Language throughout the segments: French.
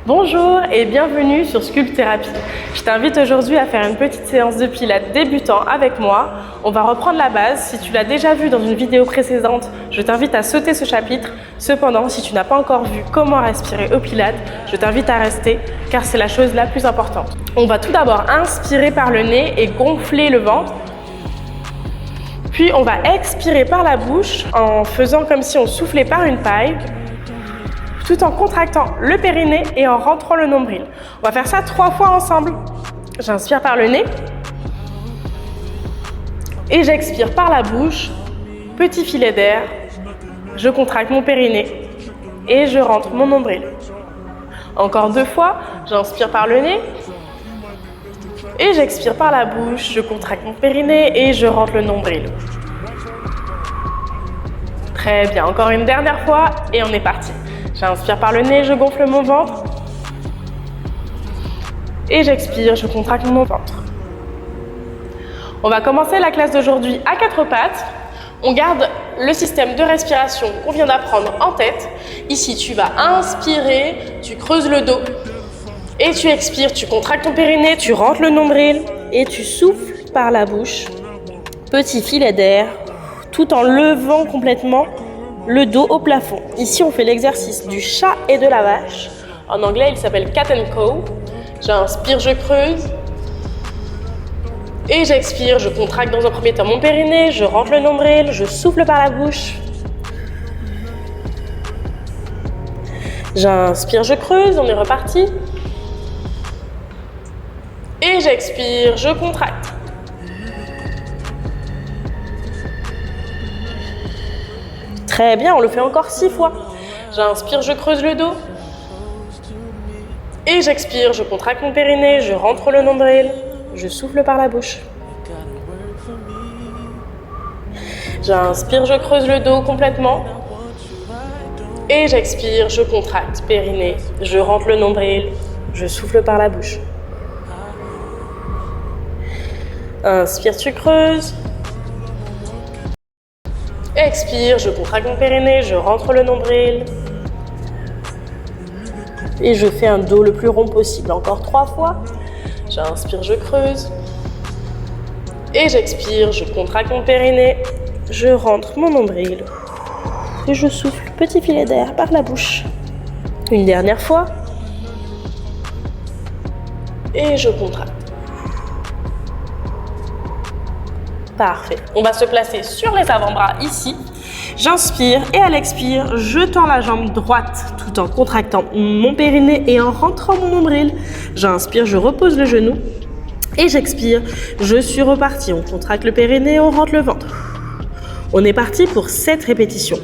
Bonjour et bienvenue sur Sculpt Thérapie. Je t'invite aujourd'hui à faire une petite séance de pilates débutant avec moi. On va reprendre la base. Si tu l'as déjà vu dans une vidéo précédente, je t'invite à sauter ce chapitre. Cependant, si tu n'as pas encore vu comment respirer au pilates, je t'invite à rester car c'est la chose la plus importante. On va tout d'abord inspirer par le nez et gonfler le ventre. Puis on va expirer par la bouche en faisant comme si on soufflait par une paille, tout en contractant le périnée et en rentrant le nombril. On va faire ça 3 fois ensemble. J'inspire par le nez et j'expire par la bouche. Petit filet d'air, je contracte mon périnée et je rentre mon nombril. Encore 2 fois, j'inspire par le nez et j'expire par la bouche, je contracte mon périnée et je rentre le nombril. Très bien, encore une dernière fois et on est parti. J'inspire par le nez, je gonfle mon ventre. Et j'expire, je contracte mon ventre. On va commencer la classe d'aujourd'hui à 4 pattes. On garde le système de respiration qu'on vient d'apprendre en tête. Ici, tu vas inspirer, tu creuses le dos. Et tu expires, tu contractes ton périnée, tu rentres le nombril. Et tu souffles par la bouche. Petit filet d'air, tout en levant complètement le dos au plafond. Ici, on fait l'exercice du chat et de la vache. En anglais, il s'appelle Cat and Cow. J'inspire, je creuse. Et j'expire, je contracte dans un premier temps mon périnée, je rentre le nombril, je souffle par la bouche. J'inspire, je creuse, on est reparti. Et j'expire, je contracte. Très bien, on le fait encore 6 fois. J'inspire, je creuse le dos. Et j'expire, je contracte mon périnée, je rentre le nombril, je souffle par la bouche. J'inspire, je creuse le dos complètement. Et j'expire, je contracte périnée, je rentre le nombril, je souffle par la bouche. Inspire, tu creuses. Expire, je contracte mon périnée, je rentre le nombril. Et je fais un dos le plus rond possible. Encore 3 fois. J'inspire, je creuse. Et j'expire, je contracte mon périnée. Je rentre mon nombril. Et je souffle, petit filet d'air par la bouche. Une dernière fois. Et je contracte. Parfait. On va se placer sur les avant-bras ici. J'inspire et à l'expire, je tends la jambe droite tout en contractant mon périnée et en rentrant mon nombril. J'inspire, je repose le genou et j'expire. Je suis reparti. On contracte le périnée, on rentre le ventre. On est parti pour 7 répétitions.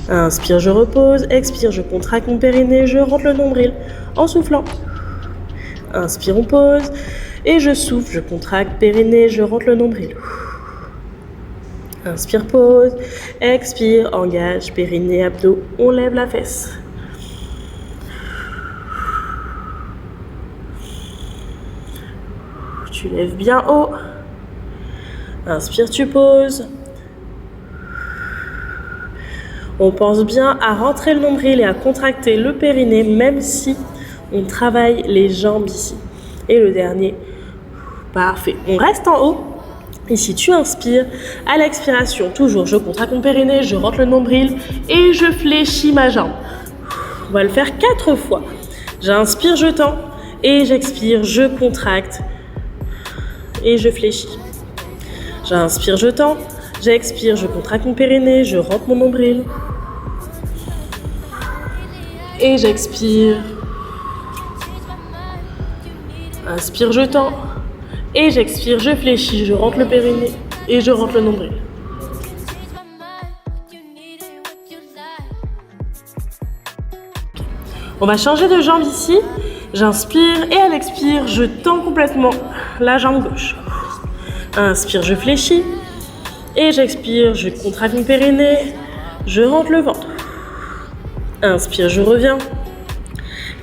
Inspire, je repose. Expire, je contracte mon périnée, je rentre le nombril en soufflant. Inspire, on pose. Et je souffle, je contracte périnée, je rentre le nombril. Inspire, pause. Expire, engage, périnée, abdos, on lève la fesse. Tu lèves bien haut. Inspire, tu poses. On pense bien à rentrer le nombril et à contracter le périnée, même si on travaille les jambes ici. Et le dernier. Parfait. On reste en haut. Ici, tu inspires. À l'expiration, toujours, je contracte mon périnée, je rentre le nombril et je fléchis ma jambe. On va le faire 4 fois. J'inspire, je tends et j'expire, je contracte et je fléchis. J'inspire, je tends. J'expire, je contracte mon périnée, je rentre mon nombril et j'expire. Inspire, je tends. Et j'expire, je fléchis, je rentre le périnée et je rentre le nombril. On va changer de jambe ici. J'inspire et à l'expire, je tends complètement la jambe gauche. Inspire, je fléchis. Et j'expire, je contracte mon périnée, je rentre le ventre. Inspire, je reviens.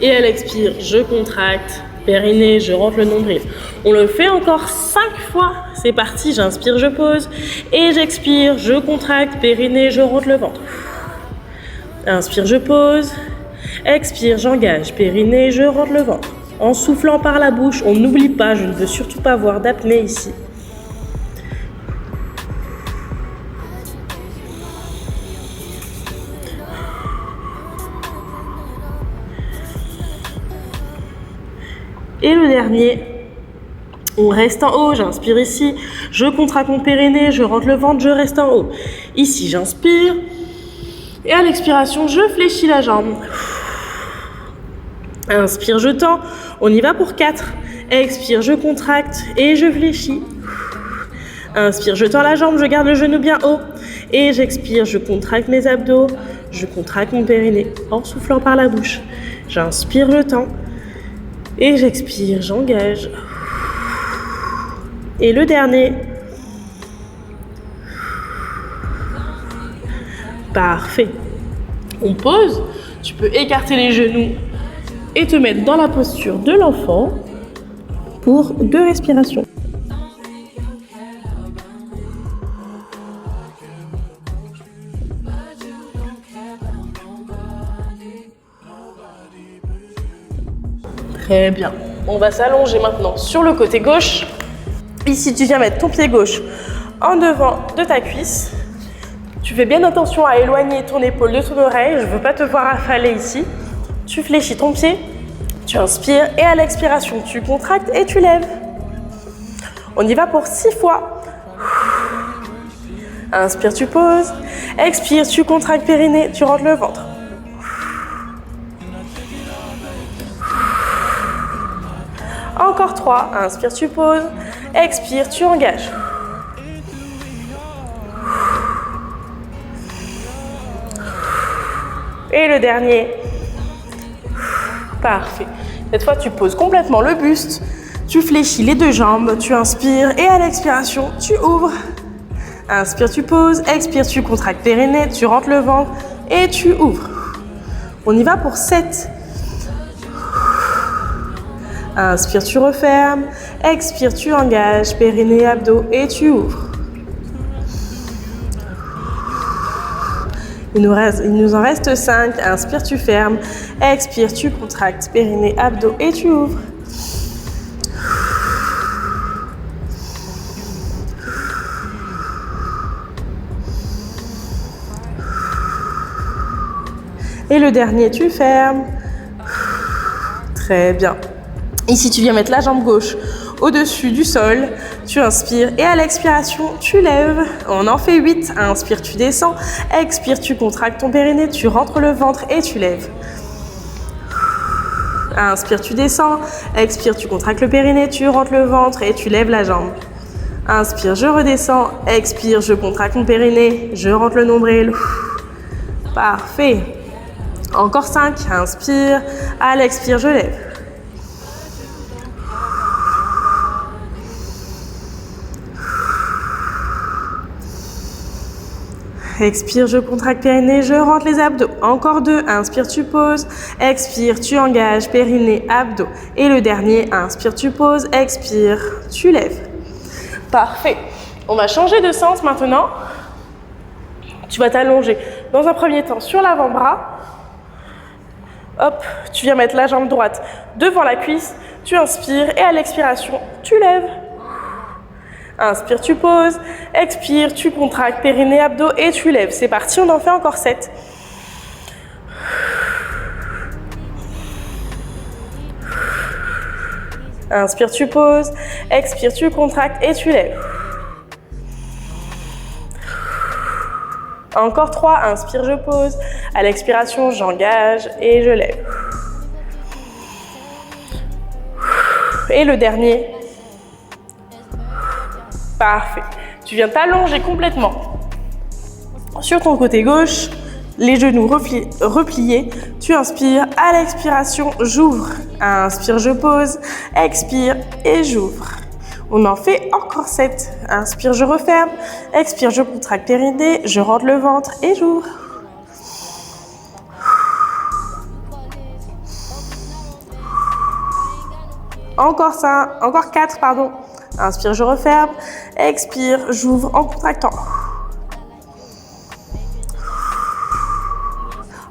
Et à l'expire, je contracte. Périnée, je rentre le nombril. On le fait encore 5 fois. C'est parti, j'inspire, je pose. Et j'expire, je contracte. Périnée, je rentre le ventre. Inspire, je pose. Expire, j'engage, périnée, je rentre le ventre. En soufflant par la bouche, on n'oublie pas, je ne veux surtout pas avoir d'apnée ici. Et le dernier, on reste en haut, j'inspire ici, je contracte mon périnée, je rentre le ventre, je reste en haut. Ici, j'inspire, et à l'expiration, je fléchis la jambe. Inspire, je tends, on y va pour 4. Expire, je contracte et je fléchis. Inspire, je tends la jambe, je garde le genou bien haut. Et j'expire, je contracte mes abdos, je contracte mon périnée en soufflant par la bouche. J'inspire, je tends. Et j'expire, j'engage. Et le dernier. Parfait. On pose. Tu peux écarter les genoux et te mettre dans la posture de l'enfant pour 2 respirations. Très bien. On va s'allonger maintenant sur le côté gauche. Ici, tu viens mettre ton pied gauche en devant de ta cuisse. Tu fais bien attention à éloigner ton épaule de ton oreille. Je ne veux pas te voir affaler ici. Tu fléchis ton pied, tu inspires et à l'expiration, tu contractes et tu lèves. On y va pour 6 fois. Inspire, tu poses. Expire, tu contractes périnée, tu rentres le ventre. Encore 3. Inspire, tu poses. Expire, tu engages. Et le dernier. Parfait. Cette fois, tu poses complètement le buste. Tu fléchis les 2 jambes. Tu inspires et à l'expiration, tu ouvres. Inspire, tu poses. Expire, tu contractes périnée. Tu rentres le ventre et tu ouvres. On y va pour 7. Inspire, tu refermes. Expire, tu engages. Périnée, abdos et tu ouvres. Il nous en reste 5. Inspire, tu fermes. Expire, tu contractes. Périnée, abdos et tu ouvres. Et le dernier, tu fermes. Très bien. Ici, tu viens mettre la jambe gauche au-dessus du sol. Tu inspires et à l'expiration, tu lèves. On en fait 8. Inspire, tu descends. Expire, tu contractes ton périnée. Tu rentres le ventre et tu lèves. Inspire, tu descends. Expire, tu contractes le périnée. Tu rentres le ventre et tu lèves la jambe. Inspire, je redescends. Expire, je contracte mon périnée. Je rentre le nombril. Parfait. Encore 5. Inspire. À l'expire, je lève. Expire, je contracte périnée, je rentre les abdos. Encore 2. Inspire, tu poses. Expire, tu engages. Périnée, abdos. Et le dernier, inspire, tu poses. Expire, tu lèves. Parfait. On va changer de sens maintenant. Tu vas t'allonger dans un premier temps sur l'avant-bras. Hop, tu viens mettre la jambe droite devant la cuisse. Tu inspires et à l'expiration, tu lèves. Inspire, tu poses. Expire, tu contractes périnée, abdos et tu lèves. C'est parti, on en fait encore 7. Inspire, tu poses. Expire, tu contractes et tu lèves. Encore 3. Inspire, je pose. À l'expiration, j'engage et je lève. Et le dernier. Parfait. Tu viens t'allonger complètement sur ton côté gauche, les genoux repliés. Tu inspires, à l'expiration, j'ouvre. Inspire, je pose. Expire et j'ouvre. On en fait encore 7. Inspire, je referme. Expire, je contracte périnée. Je rentre le ventre et j'ouvre. Encore 4, pardon. Inspire, je referme. Expire, j'ouvre en contractant.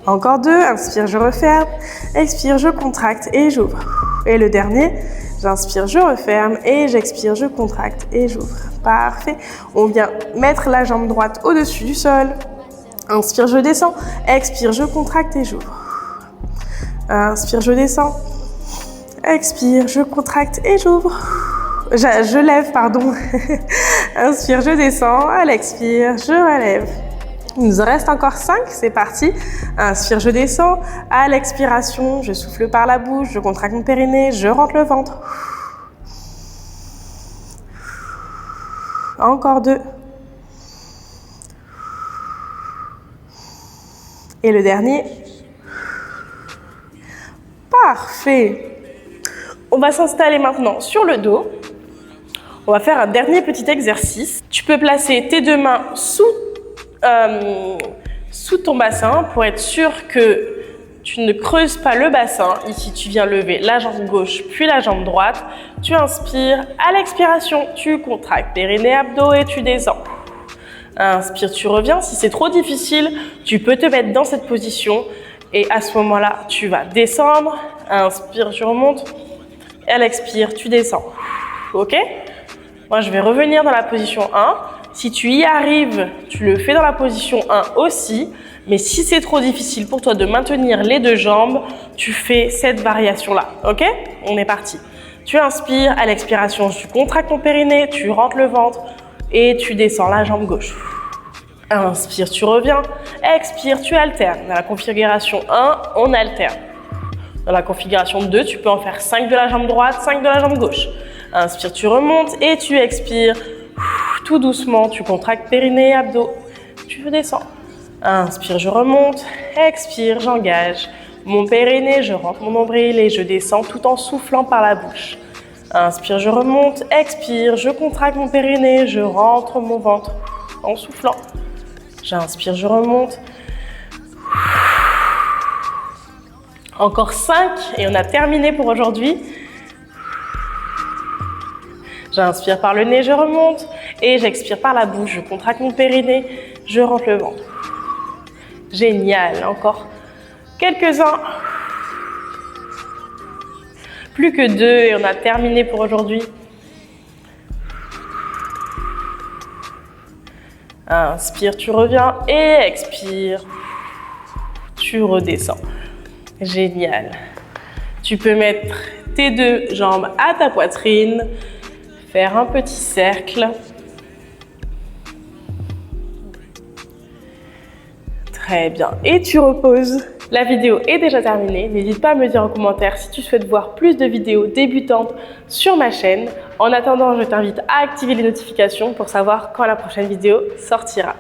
Encore 2, inspire, je referme. Expire, je contracte et j'ouvre. Et le dernier, j'inspire, je referme et j'expire, je contracte et j'ouvre. Parfait. On vient mettre la jambe droite au-dessus du sol. Inspire, je descends. Expire, je contracte et j'ouvre. Inspire, je descends. Expire, je contracte et j'ouvre. Je lève, pardon. Inspire, je descends. À l'expire, je relève. Il nous en reste encore 5, c'est parti. Inspire, je descends. À l'expiration, je souffle par la bouche, je contracte mon périnée, je rentre le ventre. Encore 2. Et le dernier. Parfait. On va s'installer maintenant sur le dos. On va faire un dernier petit exercice. Tu peux placer tes 2 mains sous ton bassin pour être sûr que tu ne creuses pas le bassin. Ici, tu viens lever la jambe gauche puis la jambe droite. Tu inspires. À l'expiration, tu contractes périnée, abdos et tu descends. Inspire, tu reviens. Si c'est trop difficile, tu peux te mettre dans cette position et à ce moment-là, tu vas descendre. Inspire, tu remontes. Et à l'expire, tu descends. Ok? Moi, je vais revenir dans la position 1. Si tu y arrives, tu le fais dans la position 1 aussi. Mais si c'est trop difficile pour toi de maintenir les 2 jambes, tu fais cette variation-là. Ok? On est parti. Tu inspires. À l'expiration, tu contractes ton périnée, tu rentres le ventre et tu descends la jambe gauche. Inspire, tu reviens. Expire, tu alternes. Dans la configuration 1, on alterne. Dans la configuration 2, tu peux en faire 5 de la jambe droite, 5 de la jambe gauche. Inspire, tu remontes et tu expires. Tout doucement, tu contractes périnée, abdos. Tu descends. Inspire, je remonte. Expire, j'engage mon périnée, je rentre mon nombril et je descends tout en soufflant par la bouche. Inspire, je remonte. Expire, je contracte mon périnée, je rentre mon ventre en soufflant. J'inspire, je remonte. Encore 5 et on a terminé pour aujourd'hui. J'inspire par le nez, je remonte et j'expire par la bouche. Je contracte mon périnée, je rentre le ventre. Génial, encore quelques-uns. Plus que 2 et on a terminé pour aujourd'hui. Inspire, tu reviens et expire. Tu redescends. Génial. Tu peux mettre tes 2 jambes à ta poitrine, faire un petit cercle. Très bien. Et tu reposes. La vidéo est déjà terminée. N'hésite pas à me dire en commentaire si tu souhaites voir plus de vidéos débutantes sur ma chaîne. En attendant, je t'invite à activer les notifications pour savoir quand la prochaine vidéo sortira.